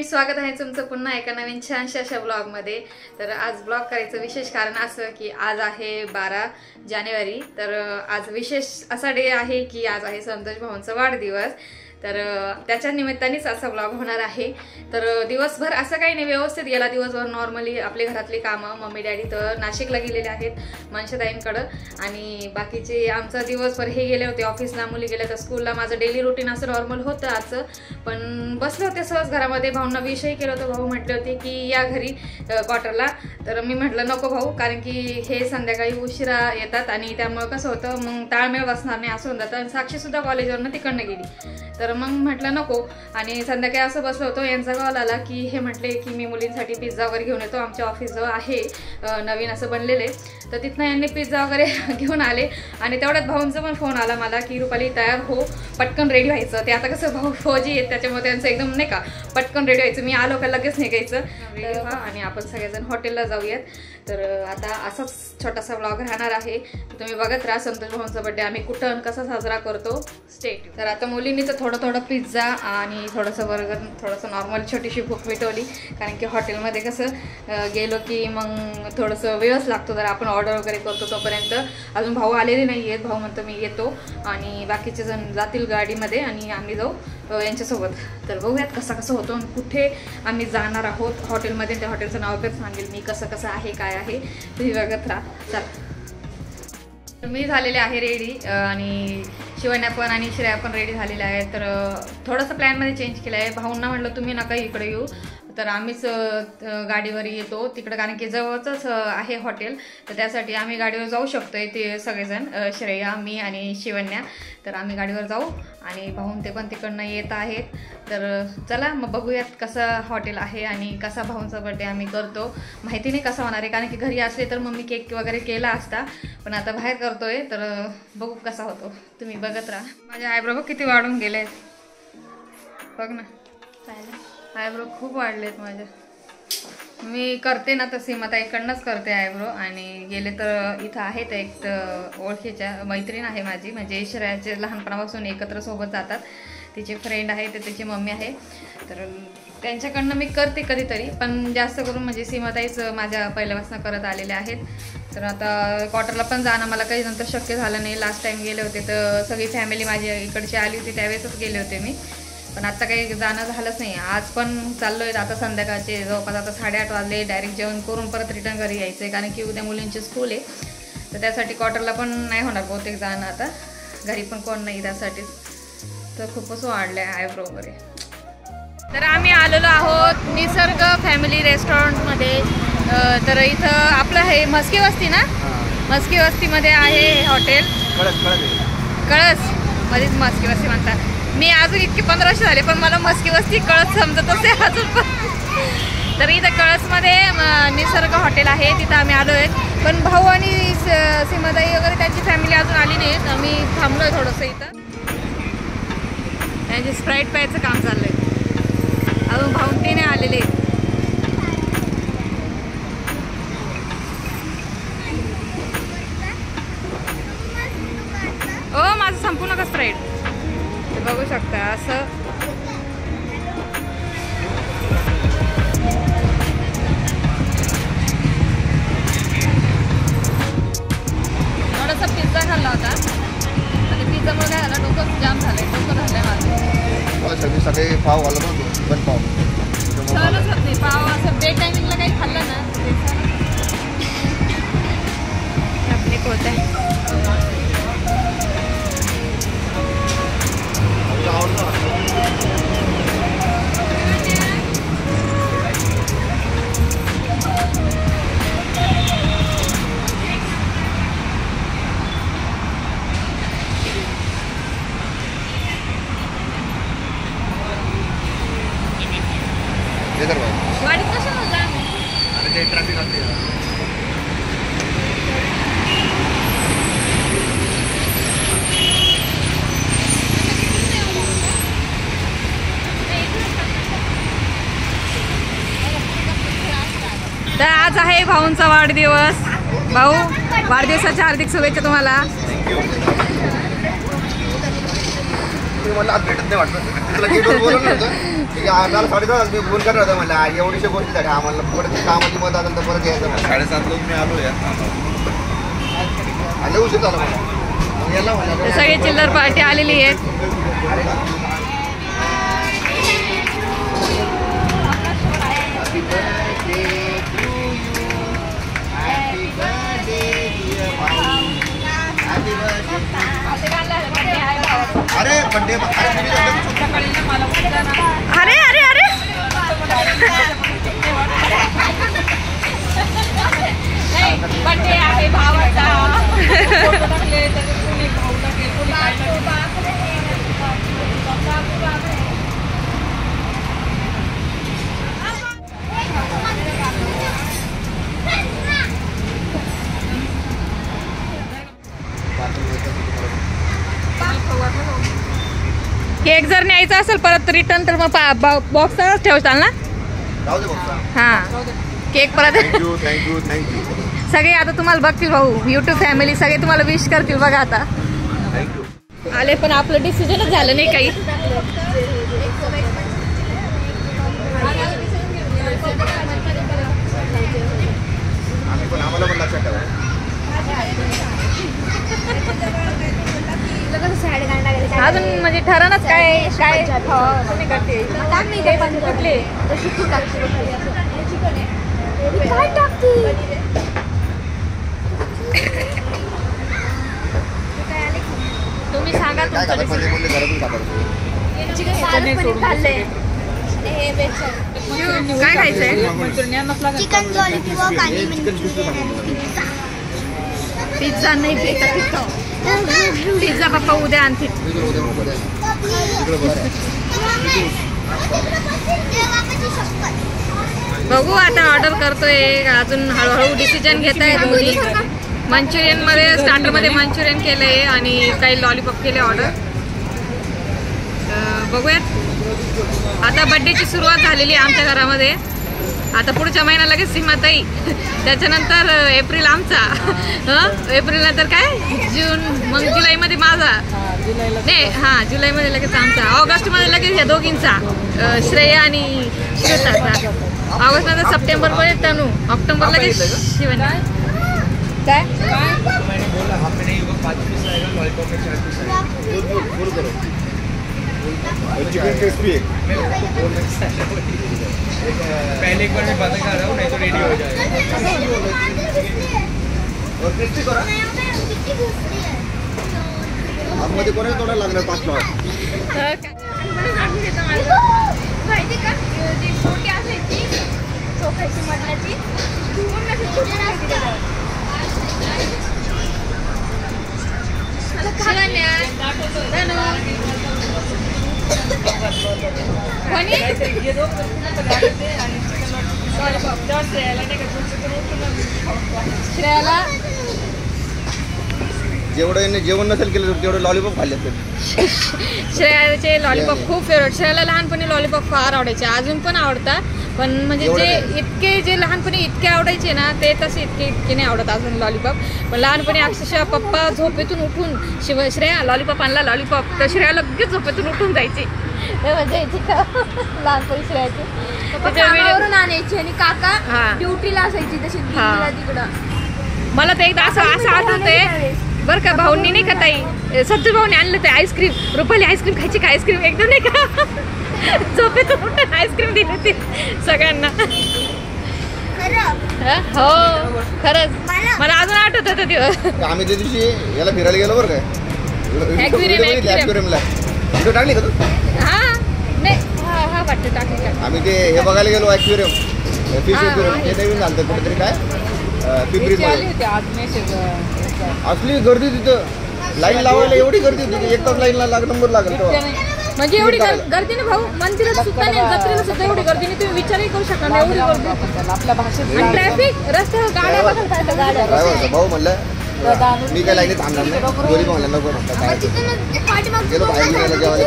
स्वागत आहे तुमचं पुन्हा एका नवीन छानशा अशा ब्लॉगमध्ये। तर आज ब्लॉग करायचं विशेष कारण असं की आज आहे 12 जानेवारी। तर आज विशेष असा डे आहे की आज आहे संतोष भाऊंचा वाढदिवस। तर त्याच्या निमित्तानेच असा ब्लॉग होणार आहे। तर दिवसभर असं काही नाही, व्यवस्थित गेला दिवसभर। नॉर्मली आपली घरातली कामं, मम्मी डॅडी तर नाशिकला गेलेले आहेत मनशाताईंकडे, आणि बाकीचे आमचा दिवसभर हे गेले होते ऑफिसला, मुली गेल्या तर स्कूलला। माझं डेली रुटीन असं नॉर्मल होतं आजचं, पण बसले होते सहज घरामध्ये। भाऊंना विषय केलं होतं, भाऊ म्हटले होते की या घरी क्वार्टरला। तर मी म्हटलं नको भाऊ, कारण की हे संध्याकाळी उशिरा येतात आणि त्यामुळे कसं होतं मग ताळमेळ बसणार नाही असं होऊन जातं। आणि साक्षीसुद्धा कॉलेजवरनं तिकडनं गेली, तर मग म्हटलं नको। आणि संध्याकाळी असं बसलो होतो, यांचा कॉल आला की हे म्हटले की मी मुलींसाठी पिझ्झा वगैरे घेऊन येतो, आमच्या ऑफिसजवळ आहे नवीन असं बनलेले। तर तिथनं यांनी पिझ्झा वगैरे घेऊन आले, आणि तेवढ्यात भाऊंचा पण फोन आला मला की रुपाली तयार हो, पटकन रेडी व्हायचं। ते आता कसं भाऊ फौजी आहेत त्याच्यामुळे त्यांचं एकदम नाही का पटकन रेडी व्हायचं, मी आलो का लगेच निघायचं आणि आपण सगळेजण हॉटेलला जाऊयात। तर आता असाच छोटासा ब्लॉग राहणार आहे, तुम्ही बघत राहा। संतोष भाऊंचा बर्थडे आम्ही कुठं कसा साजरा करतो, स्टेट। तर आता मुलींनी तर थोडं पिझ्झा आणि थोडंसं बर्गर, थोडंसं नॉर्मल छोटीशी भूक मिटवली, कारण की हॉटेलमध्ये कसं गेलो की मग थोडंसं वेळच लागतो जर आपण ऑर्डर वगैरे करतो तोपर्यंत। अजून भाऊ आलेले नाही आहेत, भाऊ म्हणतो मी येतो, आणि बाकीचे जण जातील गाडीमध्ये आणि आम्ही जाऊ यांच्यासोबत। तर बघूयात कसं होतो आणि कुठे आम्ही जाणार आहोत हॉटेलमध्ये। त्या हॉटेलचं नाव पण सांगेल मी कसं आहे काय आहे, तुम्ही बघत राहा। चला, मी झालेले आहे रेडी, आणि शिवण्या पण आणि श्रेया पण रेडी झालेल्या आहे। तर थोडंसं प्लॅनमध्ये चेंज केलं आहे। भाऊंना म्हटलं तुम्ही नका इकडे येऊ, तर आम्हीच गाडीवर येतो तिकडे, कारण की जवळच आहे हॉटेल, तर त्यासाठी आम्ही गाडीवर जाऊ शकतोय ते सगळेजण, श्रेया, मी आणि शिवण्या। तर आम्ही गाडीवर जाऊ आणि भाऊन ते पण तिकडनं येत आहेत। तर चला मग बघूयात कसं हॉटेल आहे आणि कसा भाऊंचा बर्थडे आम्ही करतो। माहिती नाही कसं होणार आहे, कारण की घरी असले तर मग मी केक वगैरे केला असता, पण आता बाहेर करतोय, तर बघू कसा होतो, तुम्ही बघत राहा। माझे आयब्रो किती वाढून गेले, बघ ना, आयब्रो खूप वाढलेत माझे। मी करते ना तर सीमाताईकडनंच करते आयब्रो, आणि गेले तर इथं आहेत एक ओळखीच्या मैत्रीण आहे माझी, म्हणजे श्रेयाचे लहानपणापासून एकत्र सोबत जातात, तिचे फ्रेंड आहे, तर तिची मम्मी आहे, तर त्यांच्याकडनं मी करते कधीतरी, पण जास्त करून म्हणजे सीमाताईच माझ्या पहिल्यापासून करत आलेले आहेत। तर आता क्वार्टरला पण जाणं मला काही नंतर शक्य झालं नाही। लास्ट टाइम गेले होते तर सगळी फॅमिली माझी इकडची आली होती, त्यावेळेसच गेले होते मी, पण आता काही जाणं झालंच नाही। आज पण चाललो आहे, आता संध्याकाळचे जवळपास आता 8:30 वाजले, डायरेक्ट जेवण करून परत रिटर्न घरी यायचं आहे, कारण की उद्या मुलींची स्कूल आहे, तर त्यासाठी क्वार्टरला पण नाही होणार बहुतेक जाणं, आता घरी पण कोण नाही त्यासाठी। तर खूपच वाढलं आहे आयब्रो वगैरे। तर आम्ही आलेलो आहोत निसर्ग फॅमिली रेस्टॉरंटमध्ये। तर इथं आपलं हे मस्की वस्ती ना, मस्की वस्तीमध्ये आहे हॉटेल, कळस मध्येच मस्की वस्ती म्हणतात। मी अजून इतके 15 वर्ष झाले, पण मला मस्की वस्ती कळस समजत असे अजून पण। तर इथं कळसमध्ये निसर्ग हॉटेल आहे, तिथं आम्ही आलो आहे, पण भाऊ आणि सीमाताई वगैरे त्यांची फॅमिली अजून आली नाहीत, आम्ही थांबलो आहे थोडंसं इथं। त्यांची स्प्राईट प्यायचं काम चाललं आहे, अजून भाऊन ते नाही आलेले। ओ माझं संपू नका स्प्राईट, बघू शकता असं। थोडासा पिझ्झा खाल्ला होता, आणि पिझ्झामुळे काय झालं, डोकं जाम झालंय, डोकं झालंय माझं। सगळे पाव घालत होतो, पण पाव सहनच होत नाही, पाव असं डे टायमिंगला काही खाल्लं ना आपले होत आहे। गाडीत कशाला जा, ट्रॅफिक असते। तर आज आहे भाऊंचा वाढदिवस। भाऊ, वाढदिवसाच्या हार्दिक शुभेच्छा तुम्हाला। मला भेटत नाही वाटतं, आम्हाला 7:30 मी फोन करणार होता म्हणला एवढीशा गोष्टीसाठी आम्हाला परत कामाची मत असेल तर परत यायचं म्हणलं. 7:30 लोक मी आलो या आणि उशीर झाला मला मग याला म्हणलं सगळे चिल्लर पार्टी आलेली आहेत. अरे बड्डे अरे अरे अरे बर्थडे आहे भावाचा. केक जर न्यायचा असेल परत रिटर्न तर मग बॉक्सच ठेवताल ना. जाऊ दे बघा. हां केक परत थँक्यू थँक्यू थँक्यू सगळे आता तुम्हाला बघतील भाऊ यूट्यूब फॅमिली सगळे तुम्हाला विश करतील बघा आता थँक्यू. आले पण आपलं डिसिजनच झालं नाही काही. आम्ही पण आम्हाला पण लक्षात ठेवा. अजून म्हणजे ठरणच काय काय तुम्ही करते कुठले तुम्ही सांगा काय तुमचं खातात म्हणजे बोलले घरातून खातात. काय खायचंय. चिकन लॉलीपॉप आणि पिझ्झा नाही पिझ्झा पिझ्झा पप्पा उद्या आणतील. बघू आता ऑर्डर करतोय अजून हळूहळू डिसिजन घेत आहे दोन्ही. मंचुरियन मध्ये स्टार्टर मध्ये मंचुरियन केलंय आणि काही लॉलीपॉप केले ऑर्डर. बघूयात आता बड्डेची सुरुवात झालेली आहे आमच्या घरामध्ये. आता पुढच्या महिना लगेच सीमाताई त्याच्यानंतर एप्रिल आमचा एप्रिल नंतर काय जून मग जुलैमध्ये माझा नाही हां जुलैमध्ये लगेच आमचा ऑगस्टमध्ये लगेच या दोघींचा श्रेया आणि श्वेताचा. ऑगस्ट नंतर सप्टेंबरमध्ये तनू ऑक्टोबर लगेच शिवन्या. काय चिकन क्रिस्पी है. पहले एक बार मैं बातें कर रहा हूँ नहीं तो रेडी हो जाएगा. और क्रिस्पी करा आतमध्ये कोणाला तोडायला लागणार 5 फ्लॉवर. माहिती का जी छोटी असायची चोखायची मटणाची श्रेयाला जेवढं यांनी जेवण नसेल केलं तेवढं लॉलीपॉप खाल्ले तर श्रेयाचे लॉलीपॉप खूप फेवरेट. श्रेयाला लहानपणी लॉलीपॉप फार आवडायचे अजून पण आवडतात पण म्हणजे जे इतके जे लहानपणी इतके आवडायचे ना ते तसे इतके नाही आवडत अजून लॉलीपॉप. पण लहानपणी अक्षरशः पप्पा झोपेतून उठून श्रेया लॉलीपॉप आणला लॉलीपॉप तर श्रेया लगेच झोपेतून उठून जायची. लहानपणी श्रेयाची कामावरून आणायची आणि काका हा. ड्युटीला असायची तशी हा. तिकडं. मला तर एकदा असं आठवतंय बरं का भाऊंनी नाही का ताई सज्जू भाऊने आणलं ते आईस्क्रीम रुपाली आईस्क्रीम खायची का आईस्क्रीम एकदम नाही का झोपेतून उठून आईस्क्रीम दिली होती सगळ्यांना. हो खरंच मला अजून आठवत होतं दिवस. आम्ही त्या दिवशी याला फिरायला गेलो बरं काय ॲक्वेरियमला व्हिडिओ टाकली का तू. हा नाही हा वाटतं टाकली का. आम्ही ते हे बघायला गेलो ॲक्वेरियम फिश ॲक्वेरियम ते नवीन झालं कुठेतरी काय पिंपरीमध्ये असली गर्दी तिथं लाईन लावायला एवढी गर्दी होती की 1 तास लाईनला नंबर लागेल तेव्हा. म्हणजे एवढी गर्दी ना भाऊ मंदिरात सुद्धा नाही जत्रेला सुद्धा एवढी गर्दी नाही तुम्ही विचारही करू शकता ना एवढी गर्दी. आपल्या भाषेत ट्रॅफिक रस्त्यावर गाड्या बघा गाड्या. ड्रायव्हर भाऊ म्हणलं मी काय लाईनीत थांबणार नाही दोन्ही म्हणलं नको काय गेलो बाहेर गेला जेवायला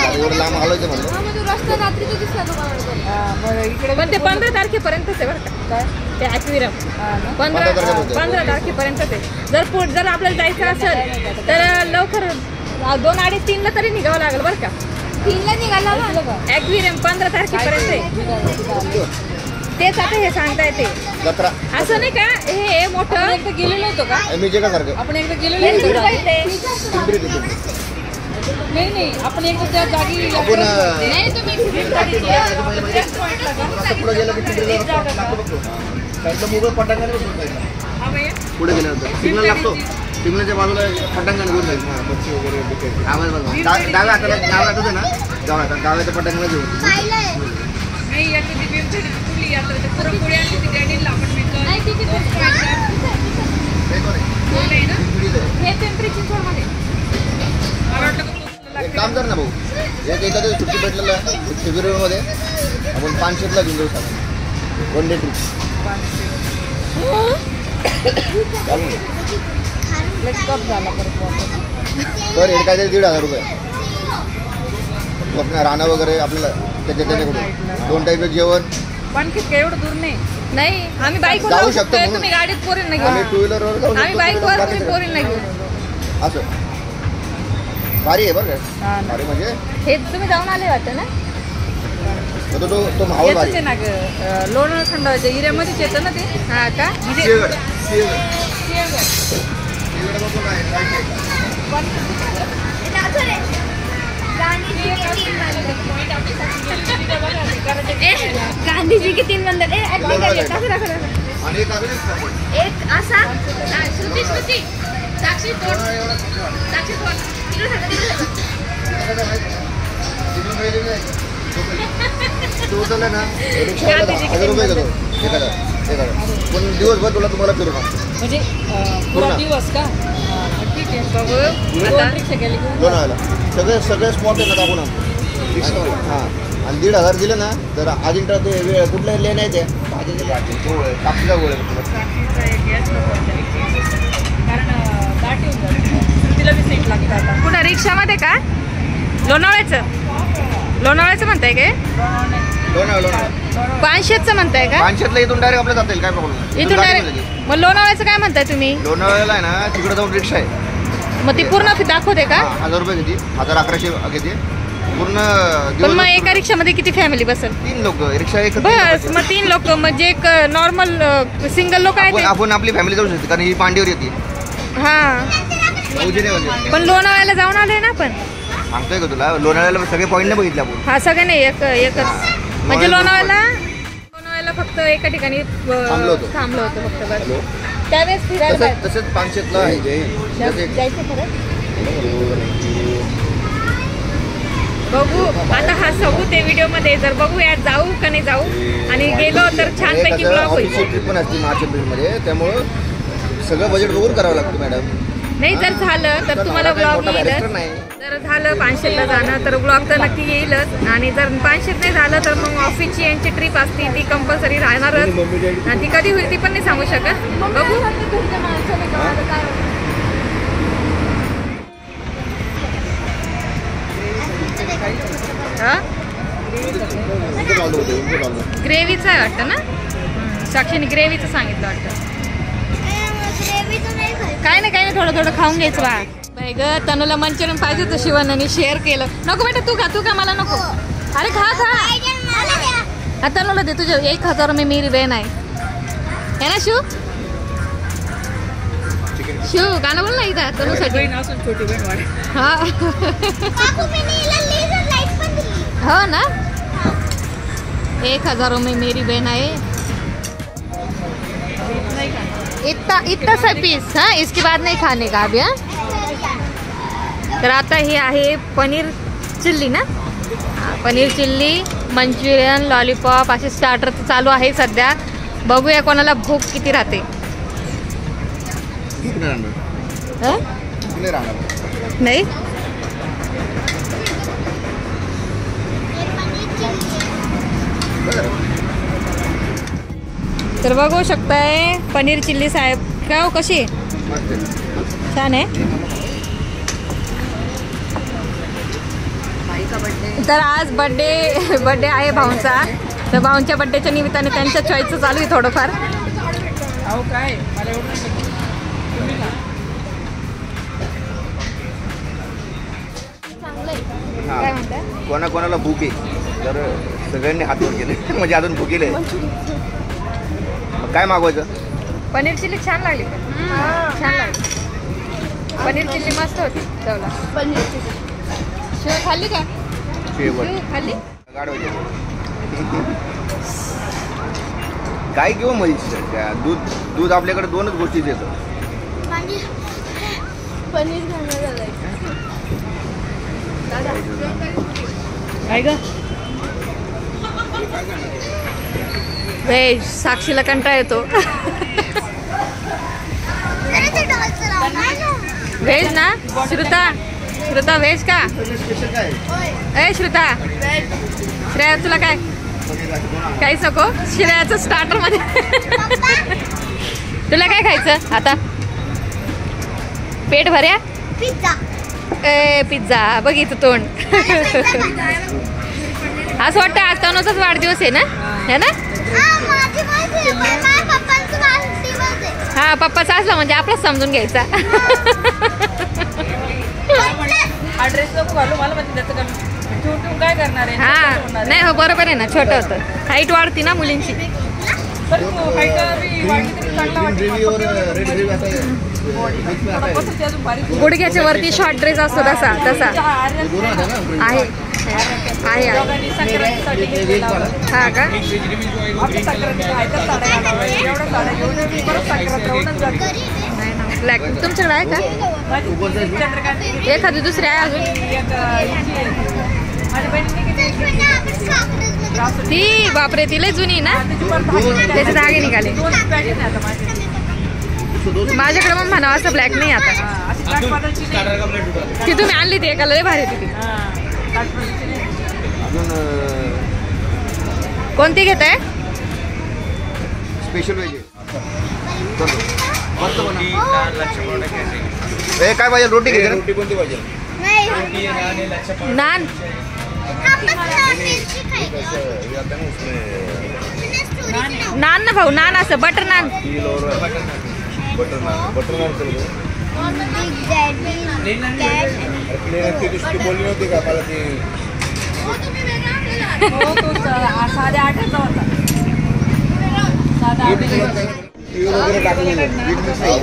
एवढं लांब आलोच म्हणलं. रस्ता रात्रीचं दिसला पण ते 15 तारखेपर्यंतच आहे बरं का ते ॲक्वेरियम 15 तारखेपर्यंतच आहे. जर आपल्याला जायचं असेल तर लवकर 2, 2:30, 3ला तरी निघावं लागेल बरं का. तीनला निघाला ना. ॲक्व्हेरियम 15 तारखेपर्यंत आहे. तेच आता हे सांगता येते जत्रा असं नाही का हे मोठं एकदा गेलेलो होतो का मी जे का सारखं आपण एकदा गेलेलो होतो का? पिंपरी ते पिंपरी. नाही आपण एकदा त्या जागी आपण नाही तुम्ही असं पुढे गेलं की पिंपरीला रस्ता लागतो बघतो साईडला मोबाईल पटांगाने बघतो साईडला पुढे गेल्यानंतर सिग्नल लागतो सिग्नलच्या बाजूला पटांगण घेऊन जायचं मच्छी वगैरे विकायची. आवाज बघा डाव्या हाताला आहे ना डाव्याच्या पटांगणाला घेऊन नाही याची ती वेबसाईट खुली यात्रा ते पुरणपोळी आणली ती डॅडीला आपण विकत नाही ती किती आहे ना हे पिंपरी चिंचवडमध्ये मला वाटलं एक काम कर ना भाऊ एक एखाद्या सुट्टी भेटलेलं आहे फेब्रुवारीमध्ये आपण पानशेतला घेऊन जाऊ शकतो 1 डे ट्रिप तर हे काय 1,500 रुपये आपल्या राहणं वगैरे आपल्याला त्याच्याकडून 2 टाईपचं जेवण पानखीत काय एवढं दूर नाही आम्ही बाईकवर जाऊ जाऊ शकतो शकतो म्हणून. तुम्ही गाडीत पोरींना आम्ही घेऊन 2 व्हीलरवर जाऊ आम्ही बाईकवर तुम्ही शकतो पोरींना घेऊन असं भारी आहे बरं का भारी म्हणजे हे तुम्ही जाऊन आले वाटतं ना तो माहोल भारी येतच आहे ना ग लोणार खंडाच्या एरियामध्येच येतं ना ते हा का सिंहगड गांधीजी की 3 मंदिर आणि एक अजून एक असा श्रुती साक्षी तोड साक्षी तोड तू उचलला ना रिक्षावाला 1,000 रुपये घेतो एखादा पण दिवसभर तुम्हाला फिरून आणतो म्हणजे पूर्ण दिवस का ठीक आहे बघू आता रिक्षा गेली लोणावळ्याला सगळे स्पॉट आहे ना दाखवून आणतो हां आणि 1,500 दिलं ना तर अजिंठा ते वेळ कुठल्या लेन आहे त्या कापीला गोळ कुठं रिक्षामध्ये का लोणावळ्याचं म्हणताय काय लोणावळा पानशेतचं म्हणताय का पानशेतला इथून डायरेक्ट आपलं जाता येईल काय प्रॉब्लेम इथून डायरेक्ट मग लोणावळ्याचं काय म्हणताय तुम्ही लोणावळ्याला आहे ना तिकडे जाऊन रिक्षा आहे मग ती पूर्ण दाखवते का 1,000 रुपये घेते 1,000-1,100 घेते पूर्ण पण मग एका रिक्षामध्ये किती फॅमिली बसेल 3 लोक रिक्षा एक बस मग 3 लोक म्हणजे एक नॉर्मल सिंगल लोक आहेत आपण आपली फॅमिली जाऊ शकते कारण ही पांडीवर येते हा उजिनेमध्ये पण लोणावळ्याला जाऊन आलोय ना आपण सांगतोय का तुला लोणावळ्याला सगळे पॉईंट नाही बघितले आपण हा सगळे नाही एकच म्हणजे लोणावळ्याला फक्त एका ठिकाणी थांबलो होतो फक्त बस त्यावेळेस फिरायला तसंच पानशेतला आहे जायचं खरं बघू आता हा सबूत आहे व्हिडिओ मध्ये जर बघूया जाऊ का नाही जाऊ आणि गेलो तर छानपैकी ब्लॉग होईल ट्रिप पण असते मार्च एप्रिलमध्ये त्यामुळं सगळं बजेट बघून करावं लागतं मॅडम नाही जर झालं तर तुम्हाला ब्लॉग येईलच जर झालं पानशेतला जाणं तर ब्लॉग तर नक्की येईलच आणि जर पानशेत नाही झालं तर मग ऑफिसची यांची ट्रिप असते ती कंपल्सरी राहणारच आणि ती कधी होईल ती पण नाही सांगू शकत बघू ग्रेव्हीचं आहे वाटतं ना साक्षीने ग्रेव्हीचं सांगितलं वाटतं काय नाही थोडं खाऊन घ्यायचं बा बाई ग तनुला मंचुरियन पाहिजे होतं शिवानाने शेअर केलं नको बेटा तू खा मला नको अरे खा तनुला दे तुझ्या 1,000 में मेरी बहन आहे ना शिव गाणं बोल ना इथं तनुसाठी हा हो ना 1,000 में मेरी बहन आहे इतना सा पीस हाँ इसके बाद नहीं खाने का अभी हाँ तर आता हे आहे पनीर चिल्ली ना पनीर चिल्ली मंचुरियन लॉलीपॉप असे स्टार्टर चालू आहे सध्या बघूया कोणाला भूक किती राहते नाही तर बघू शकताय पनीर चिल्ली साहेब काय हो कशी छान आहे तर आज बर्थडे आहे भाऊंचा तर भाऊंच्या बर्थडेच्या निमित्ताने त्यांच्या चॉईसचं चालू आहे थोडंफार हा. काय म्हणता? कोणाकोणाला भूक आहे तर सगळ्यांनी हात वर केले म्हणजे अजून भुकेले मग काय मागवायचं? पनीर चिल्ली छान लागली पण. छान लागली. पनीर चिल्ली मस्त होती चवला. शिव खाल्ली का? शेवट शिव खाल्ली? गाडवायचे काय घेऊ म्हैस त्या दूध आपल्याकडे दोनच गोष्टी देतं. पनीर खाणार झालंय. काय ग? व्हेज साक्षीला कंटाळा येतो. व्हेज ना श्रुता? श्रुता व्हेज का? ए श्रुता, श्रेया तुला काय काहीच नको? श्रेयाचं स्टार्टर मध्ये तुला काय खायचं आता? पेट भऱ्या? ए पिझ्झा बघितलं तोंड. असं वाटतं आज तनुचाच वाढदिवस आहे ना? है ना? हा पप्पाचा असला म्हणजे आपलाच समजून घ्यायचा. ड्रेस नको घालू मला म्हणजे त्याचं ठेवून काय करणार आहे? हा नाही हो बरोबर आहे ना. छोटं होतं. हाईट वाढती ना मुलींची. पण तू height बी वाढली तरी चांगला वाटते. बसते अजून भारी. गुडघ्याच्या वरती शॉर्ट ड्रेस असतो तसा तसा आहे. आहे दोघांनी संक्रांतीसाठी घेतलेला होता. हा का? आपली संक्रांती आहे तर साड्या घालाव्या. एवढ्या साड्या घेऊन परत संक्रांत राहूनच जाते. नाही ना ब्लॅक तुमच्याकडे आहे का? माझी चंद्रकांत एखादी दुसरी आहे अजून? माझ्या बहिणीने किती ती बापरे ती लय जुनी ना. त्याचे धागे निघाले. दोन पॅटर्न आहे आता माझे. माझ्याकडे मग म्हणावं असं ब्लॅक नाही आता. अशी काठपाटाची नाही. ती तुम्ही आणली ती एका लय भारी होती ती. काठपाटाची नाही. अजून कोणती घेत आहे? स्पेशल वेज मस्त रोटी, नान, लच्छा पराठा कैसे? हे काय पाहिजे? रोटी घ्यायची ना? रोटी कोणती पाहिजे? रोटी है, नान है, लच्छा पराठा नान नान ना भाऊ नान असं बटर नान. बटर नान बोलली नव्हती का मला ती हो, तो 8:30चा होता. 7:30. वगैरे टाकलेलं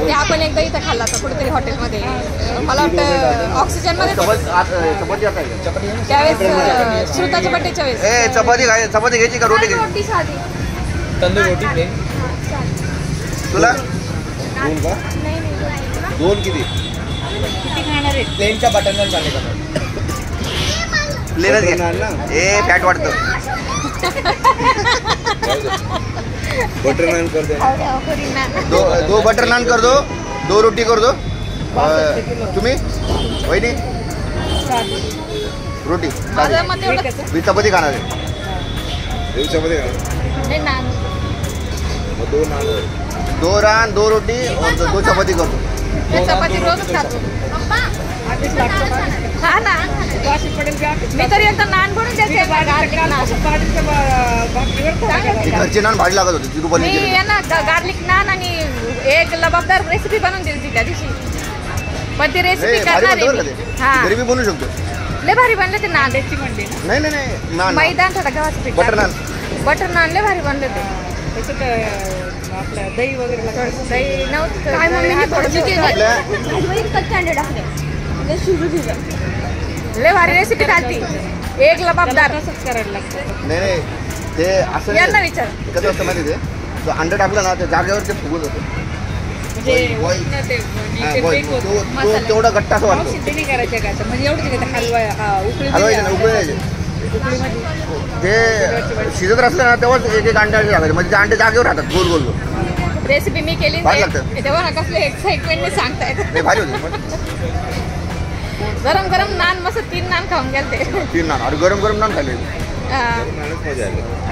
ते आपण एकदा इथं खाल्ला होता कुठेतरी हॉटेलमध्ये. मला वाटतं ऑक्सिजन मध्ये चपाती आता त्यावेळेस श्रुताच्या बड्डेच्या वेळेस. ए चपाती घ्यायची का रोटी घ्यायची? रोटी साधी. तंदूर रोटी प्लेन. तुला नाही दोन किती? किती खाणार आहे? प्लेनच्या बटर नान चालेल का? प्लेनच घे. ए फॅट वाटतं. बटर नान कर दो. दो बटर नान कर दो. 2 रोटी कर दो. तुम्ही वहिनी रोटी माझं मत एवढं मी चपाती खाणार आहे. चपाती नाही नान. 2 नान 2 रोटी और 2 चपाती कर दो. मी चपाती रोजच खातो. हा ना मी तरी एकदा नान बनवून द्यायचे. ती घरची नान भाजी लागत होती ती मी रुपाली यांना गार्लिक नान आणि एक लबाबदार रेसिपी बनवून दिली त्या दिवशी. पण ती रेसिपी भारी करणार बनतं आहे बरं मी. का ते. हा घरी बी बनवू शकतो. लय भारी बनले ते नान. त्याची म्हणते ना नाही नान मैदान थोडा गव्हाचं पीठ बटर नान. बटर नान लय भारी बनले ते. त्याच्यात आपलं दही वगैरे लागतं. दही नव्हतं. काय मम्मीने थोडंसं केलं. आपल्या भाजीमध्ये कच्चे अंडे टाकले. म्हणजे शिजू दिलं. लय भारी रेसिपी घालती. एक लबाबदार. तसंच करायला लागतं. नाही ते असं यांना नाही. विचार. कसं असतं माहिती ते तो अंडा टाकला ना त्या जागेवर ते फुगत होतं. म्हणजे boil. ना ते हा, ते boil. bake होतं. तो तेवढा गट्टा असं वाटतो. मावशी ते नाही करायचं का आता? म्हणजे एवढंच का हलवा उकळी हलवायचे ना उकळी द्यायचे. उकळीमध्ये ते शिजत असलं ना तेव्हाच एक अंडा टाकायचे म्हणजे ते अंडे जागेवर राहतात गोल गोल गोल. रेसिपी मी केली भारी लागतं. तेव्हा ना कसले एक्साइटमेंटने सांगतायत. नाही भारी होते गरम गरम नान मस्त 3 नान खाऊन गेलते. 3 नान आणि गरम गरम नान खाल्ले. हा.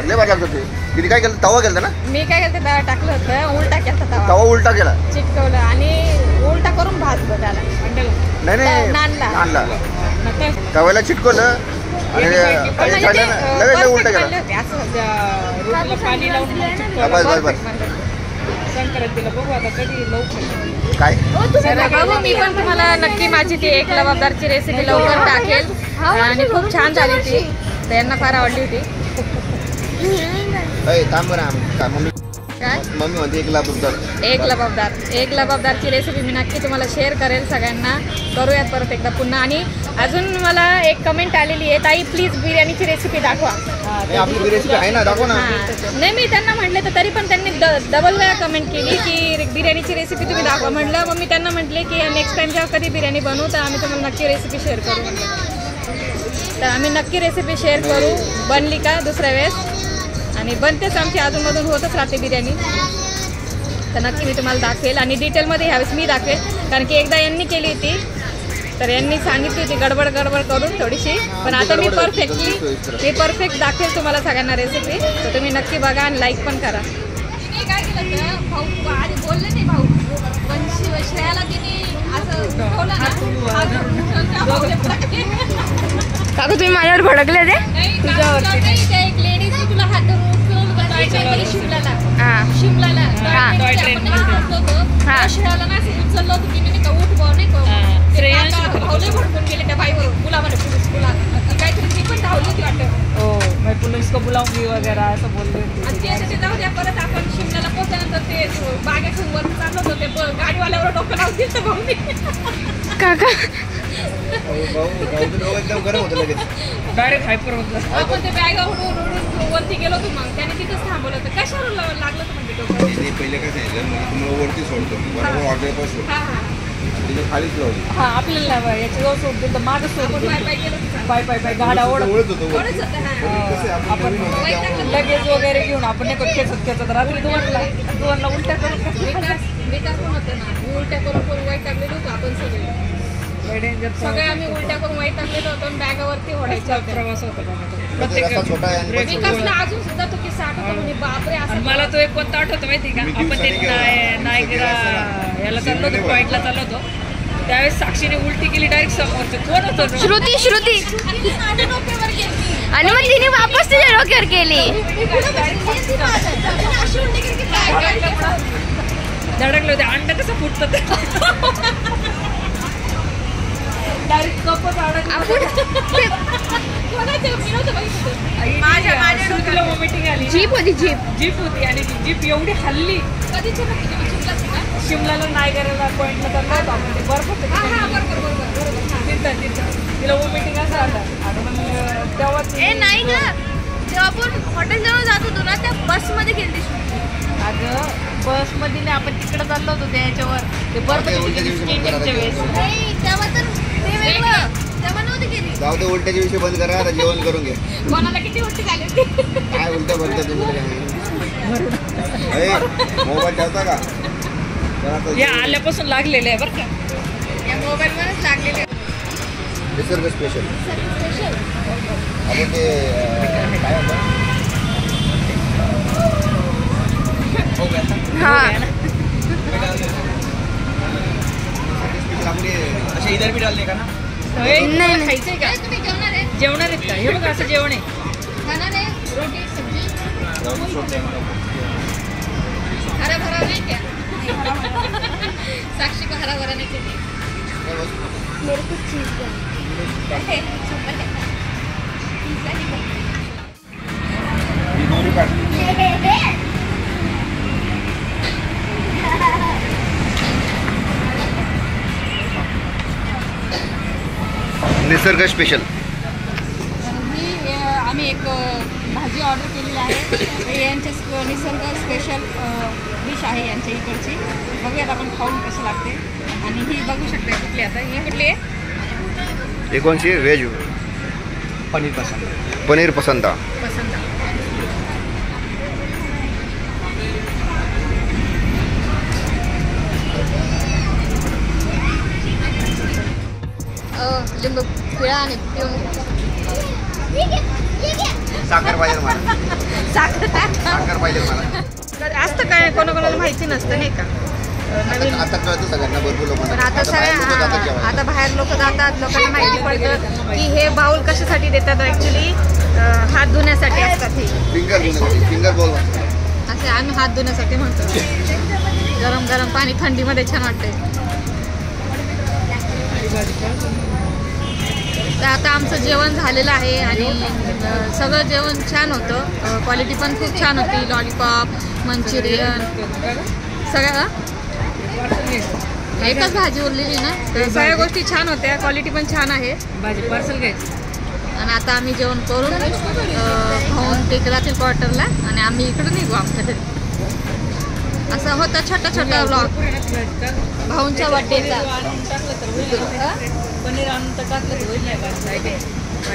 लय भारी लागतं ते. तिने काय केलं तवा केलं ना मी काय केलं ते टाकलं होतं उलटा केला तवा तवा उलटा केला. चिटकवलं आणि उलटा करून भाजलं त्याला. नाही नानला. नानला तव्याला चिटकवलं आणि पण म्हणजे खाल्लं ना लगेच perfect उलटा केला. बनले होते असं. रोटीला पाणी लावून बस Perfect बनले. संक्रांतीला बघू आता कधी लवकर काय तर बघू मी पण तुम्हाला नक्की माझी ती एक लबाबदारची रेसिपी लवकर टाकेल आणि खूप छान झाली ती, तर यांना फार आवडली होती. थांब ना मम्मी काय मम्मी म्हणते एक लबाबदारची रेसिपी मी नक्की तुम्हाला शेअर करेल सगळ्यांना. करूयात परत एकदा पुन्हा. आणि अजून मला एक कमेंट आलेली आहे, ताई प्लीज बिर्याणीची रेसिपी दाखवा. आपली रेसिपी आहे ना, दाखव ना. नाही मी त्यांना म्हटले तर तरी पण त्यांनी डबल वेळा कमेंट केली की बिर्याणीची रेसिपी तुम्ही दाखवा. म्हटलं मग मी त्यांना म्हटले की नेक्स्ट टाइम जेव्हा कधी बिर्याणी बनवू तर आम्ही तुम्हाला नक्की रेसिपी शेअर करू म्हटलं. तर आम्ही नक्की रेसिपी शेअर करू, बनली का दुसऱ्या वेळेस. आणि बनतेच आमची अधूनमधून होतच राहते बिर्याणी, तर नक्की मी तुम्हाला दाखवेल. आणि डिटेलमध्ये ह्यावेळेस मी दाखवेल, कारण की एकदा यांनी केली होती तर यांनी सांगितली होती गडबड करून थोडीशी. पण आता मी परफेक्ट दाखवेल तुम्हाला सगळ्यांना रेसिपी, तर तुम्ही नक्की बघा आणि लाईक पण करा. काय केलं भाऊ आधी बोलले नाही, भाऊ श्रेयाला तिने असं काका तुम्ही माझ्यावर भडकले ते एक लेडीज तुला हात धरून शिमलाला श्रेयाला ना उचललं होतं की नाही का उठ भाऊ नाही का भाऊले भडकून गेले त्या बाईवर मुलामध्ये पोलीस काहीतरी ती पण धावली होती वाटतं. हो मैं पुलिस को बुलाऊंगी वगैरह असं बोलले होते. आणि ते जाऊ द्या. परत आपण शिमल्याला पोहोचल्यानंतर ते बागेतून वर चाललो होतो, ते गाडीवाल्यावर डोकं लावतील तर भाऊ काका एकदम गरम होतं लगेच. डायरेक्ट हायपर होतं. आपण ते बॅग उडून वरती गेलो होतो, मग त्याने तिथंच थांबवलं होतं. कशावर लागलं होतं म्हणजे डोकं? पहिले काय सांगितलं म्हणजे तुम्हाला वरती सोडतो बरोबर, ऑर्डर पण सोडतो तिथे खालीच लावली. हा आपल्याला याच्याजवळ सोडते तर मागं सोडते. पाय गेलो होतो. पाय गाडा ओढत ओळख होतो थोडंच होतं. आपण लगेज वगैरे घेऊन आपण नाही खेचत रात्री दोनला उलट्या करून विकास पण होतं ना, उलट्या करून वाईट टाकलेलो होतो आपण सगळे आम्ही उलट्या करून वाईट टाकलेलो होतो. बॅगावरती ओढायचा प्रवास होता. रस्ता छोटा आहे आणि विकासला अजून सुद्धा तो किस्सा आठवतो म्हणजे बापरे असं. मला तो एक कोणता आठवतो माहिती का, आपण ते नायगिरा याला चाललो होतो, पॉईंटला चाललो होतो, त्यावेळेस साक्षीने उलटी केली डायरेक्ट समोरचे. कोण होतं? श्रुती आणि मग तिने वापस तिच्या डोक्यावर केली. धडकले होते. अंड कसं फुटतं डायरेक्ट कपच माझ्या वॉमिटिंग आली. जीप होती आणि ती जीप एवढी हल्ली. शिमलाला नाही करायला पॉईंटला चाललो होतो आपण, ते बर्फ तिथं तिला वॉमिटिंग असं आलं. आणि मग तेव्हा नाही का जेव्हा आपण हॉटेल जवळ जात होतो ना त्या बसमध्ये गेली. अगं बसमध्ये नाही, आपण तिकडे चाललो होतो त्याच्यावर ते बर्फ स्केटिंगच्या वेळेस. तेव्हा तर ते वेगळं तेव्हा नव्हती केली. जाऊ दे, उलट्याचे विषय बंद करा, आता जेवण करून घे. कोणाला किती उलटी झाली होती? काय उलट्या बंद मोबाईल ठेवता का? हे आल्यापासून लागलेलं आहे बरं का, या मोबाईलवरच लागलेले. निसर्ग स्पेशल आपण ते काय होतं अच्छा इधर भी डाल देगा ना. नाही खायचंय का? तुम्ही जेवणार आहे? जेवणार आहेत का? हे बघा असं जेवण आहे. खाणार आहे रोटी सब्जी हरा भरा नाही क्या? साक्षी को हरा भरा नहीं चाहिए. मेरे को चीज निसर्ग स्पेशल. आम्ही एक भाजी ऑर्डर केलेली आहे. यांचे निसर्ग स्पेशल डिश आहे यांच्या इकडची. बघूयात आपण खाऊन कशी लागते. आणि ही बघू शकता कुठली, आता ही कुठली आहे? हे कोणची? व्हेज पनीर पसंदा. लिंबू पिळा आणि पिऊन साखर पाहिजे मला. साखर पाहिजे मला. असतं काय कोणाकोणाला माहिती नसतं नाही का. नवीन आता कळतं सगळ्यांना, भरपूर लोकांना. पण आता सगळ्या आता बाहेर लोक जातात, लोकांना माहिती पडतं की हे बाउल कशासाठी देतात. ॲक्च्युली हात धुण्यासाठी असतात. हे फिंगर बोल असे आम्ही हात धुण्यासाठी म्हणतो. गरम गरम पाणी थंडीमध्ये छान वाटतंय. तर आता आमचं जेवण झालेलं आहे आणि सगळं जेवण छान होतं. क्वालिटी पण खूप छान होती. लॉलीपॉप, मंचुरियन सगळं एकच भाजी उरलेली ना. तर सगळ्या गोष्टी छान होत्या. क्वालिटी पण छान आहे. भाजी पार्सल घ्यायची. आणि आता आम्ही जेवण करून खाऊन ते जातील क्वार्टरला आणि आम्ही इकडं निघू आमच्या घरी. असा होता छोटा छोटा व्लॉग भाऊंच्या बड्डेचा. पनीर आणून तर टाकलं तर होईल नाही.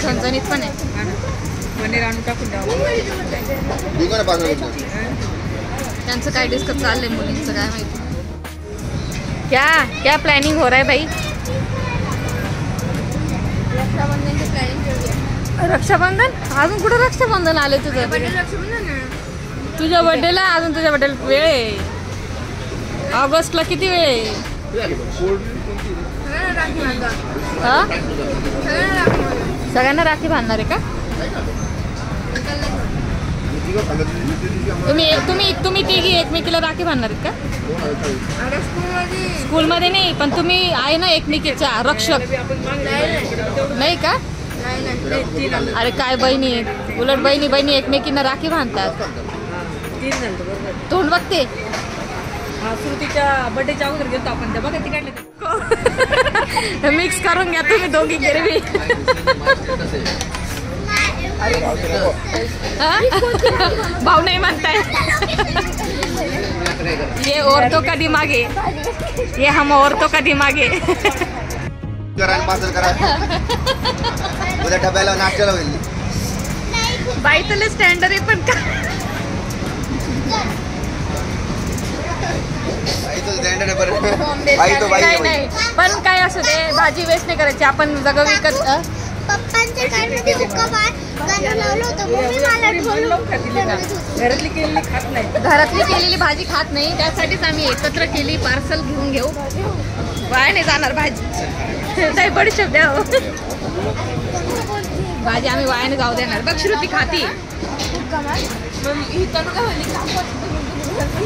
झणझणीत पण आहे. पनीर आणून टाकून त्यांचं काय डिस्कस चाललंय मुलींचं काय माहिती. क्या प्लॅनिंग हो रहा है भाई? रक्षाबंधन की प्लॅनिंग. रक्षाबंधन? अजून कुठं रक्षाबंधन आले तुझं? रक्षाबंधन तुझ्या बर्थडेला अजून तुझ्या बर्थडेला वेळ आहे. ऑगस्टला किती वेळ आहे? हा? सगळ्यांना राखी बांधणार आहे का? तुम्ही तिघी एकमेकीला राखी बांधणार आहेत का? स्कूलमध्ये नाही पण तुम्ही आहे ना एकमेकीचा रक्षक नाही का? अरे काय बहिणी आहेत. उलट बहिणी एकमेकींना राखी बांधतात. तोंड बघते. श्रुतीच्या बर्थडेच्या अगोदर गेलो आपण त्या बघा तिकडले मिक्स करून घ्या तुम्ही दोघी गिरवी. भाऊ नाही म्हणताय. ये औरतों का दिमाग है. ये हम औरतों का दिमाग है. उद्या डब्याला नाश्त्याला होईल. बाई तुला स्टँडर्ड आहे पण का? काय नाही पण काय असू दे भाजी वेस्ट नाही करायची. आपण सगळं विकत. पप्पांच्या कारमध्ये गाणं लावलं होतं मम्मी मला घरातली केलेली खात नाही. घरातली केलेली भाजी खात नाही. त्यासाठीच आम्ही एकत्र केली. पार्सल घेऊन घेऊ. वाया नाही जाणार भाजी. काही बडीशेप द्या हो. भाजी आम्ही वायाने जाऊ देणार. बघ श्रुती खाती.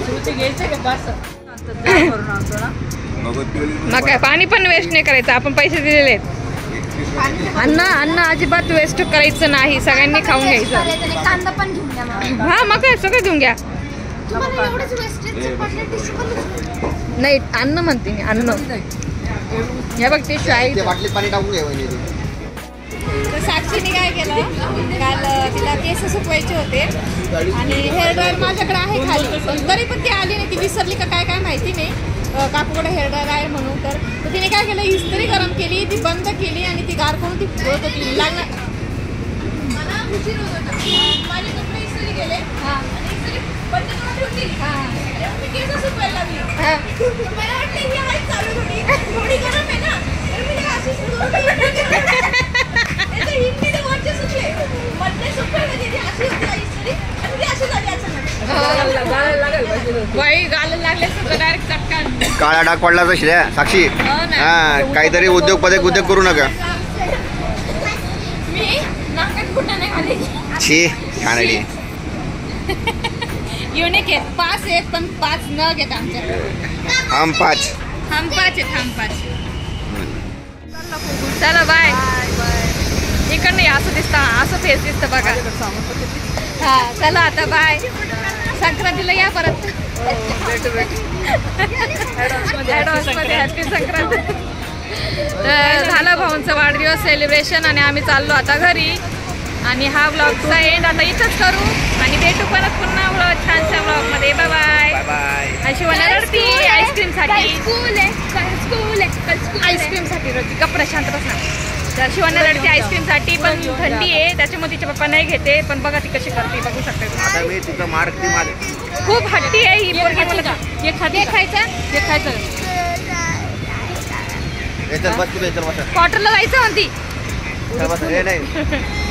श्रुती घ्यायचं का बस मग काय पाणी पण वेस्ट नाही करायचं. आपण पैसे दिलेले आहेत. अन्न अजिबात वेस्ट करायचं नाही. सगळ्यांनी खाऊन घ्यायचं. कांदा पण घेऊन द्या मला. हा मग काय सगळं घेऊन घ्या. तुम्हाला एवढंच वेस्टेजचं पडलं टिश्यू पण नाही अन्न म्हणते मी अन्न. हे बघ टिश्यू आहे. बाटलीत पाणी टाकून घ्या. तर साक्षीने काय केलं काल तिला केस सुकवायचे होते आणि हेअर ड्रायर माझ्याकडे आहे खाली. पण तरी पण ती आली नाही. ती विसरली का काय माहिती नाही. काकूकडे हेअर ड्रायर आहे म्हणून. तर तिने काय केलं इस्त्री गरम केली. ती बंद केली आणि ती गार करून ती होत होती लागणार. मला उशीर होत होता. माझे कपडे इस्त्री केले आणि इस्त्री बंद करून ठेवली. मी केस सुकवायला लागली. मला वाटतं ही आहे चालू थोडी गरम आहे ना तर मी अशी काळा डाग पडला तर श्रेया साक्षी. हा काहीतरी उद्योग करू नका. छी खाणारी युनिक आहे. 5 आहेत पण 5 न घेत आमच्याकडे. हम 5 चला बाय. इकडं नाही असं दिसतं. असं फेस दिसतं बघा. हा चला आता बाय. संक्रांतीला या परत. हॅपी संक्रांत. तर झालं भाऊंचा वाढदिवस सेलिब्रेशन आणि आम्ही चाललो आता घरी. आणि हा ब्लॉगचा एंड आता इथंच करू आणि भेटू परत पुन्हा छानशा ब्लॉगमध्ये. Bye bye. अशी रडती आईस्क्रीमसाठी. आईस्क्रीमसाठी रडती. कपडा शांत बसणार. तर शिवाना रडते आईस्क्रीमसाठी पण थंडी आहे त्याच्यामुळे तिच्या पप्पा नाही घेते. पण बघा ती कशी करते बघू शकते. खूप हट्टी आहे ही पोरगी. मला हे खायचं क्वार्टरला जायचं म्हणती.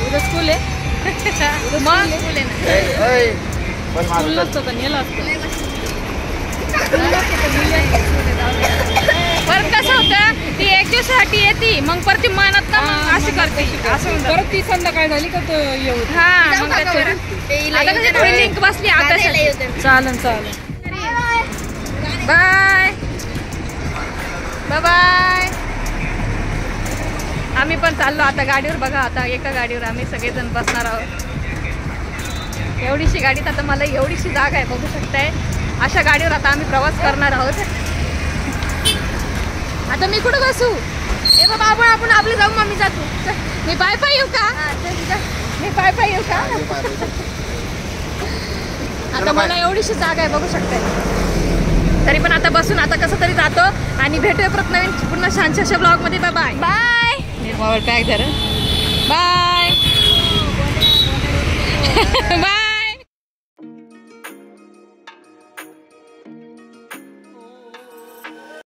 उद्या स्कूल आहे. मग स्कूल आहे ना. परत कसं होतं ती एक दिवसासाठी येते मग परत ती म्हणत ना मग अशी करते. असं परत ती संध्याकाळी झाली का तो येऊ. हा मग आता लिंक बसली आता. चालेल. Bye bye bye. आम्ही पण चाललो आता गाडीवर. बघा आता एका गाडीवर आम्ही सगळेजण बसणार आहोत. एवढीशी गाडीत आता मला एवढीशी जागा आहे बघू शकताय. अशा गाडीवर आता आम्ही प्रवास करणार आहोत. आता मी कुठं बसू? ए बाबा आपण आपले जाऊ. मम्मी जातो. मी पाय पाय येऊ का? मी पाय पाय येऊ का? आता मला एवढीशी जागा आहे बघू शकताय. तरी पण आता बसून आता कसं तरी जातो आणि भेटूया परत नवीन पुन्हा छानशा ब्लॉग मध्ये. Bye bye bye. Mobile pack धर. Bye bye.